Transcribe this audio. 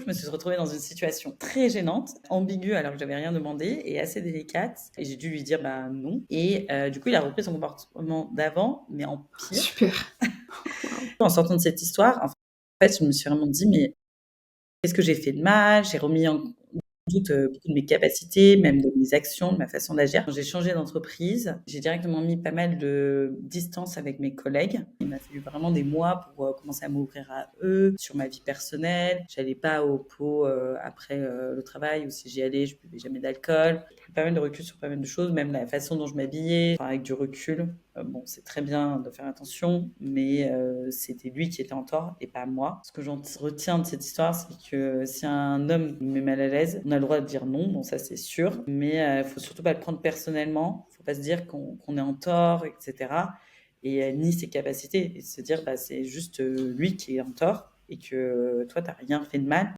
Je me suis retrouvée dans une situation très gênante, ambiguë alors que j'avais rien demandé et assez délicate et j'ai dû lui dire: «Bah, non» et du coup, il a repris son comportement d'avant, mais en pire. Super. Waouh. En sortant de cette histoire, en fait, je me suis vraiment dit: «Mais qu'est-ce que j'ai fait de mal?» J'ai remis en doute, beaucoup de mes capacités, même de mes actions, de ma façon d'agir. Quand j'ai changé d'entreprise, j'ai directement mis pas mal de distance avec mes collègues. Il m'a fallu vraiment des mois pour, commencer à m'ouvrir à eux, sur ma vie personnelle. J'allais pas au pot, après, le travail ou si j'y allais, je buvais jamais d'alcool. J'ai pris pas mal de recul sur pas mal de choses, même la façon dont je m'habillais, enfin avec du recul. Bon, c'est très bien de faire attention, mais c'était lui qui était en tort et pas moi. Ce que j'en retiens de cette histoire, c'est que si un homme me met mal à l'aise, on a le droit de dire non, bon ça c'est sûr, mais faut surtout pas le prendre personnellement. Faut pas se dire qu'on est en tort, etc. Et ni ses capacités, et se dire bah c'est juste lui qui est en tort et que toi t'as rien fait de mal.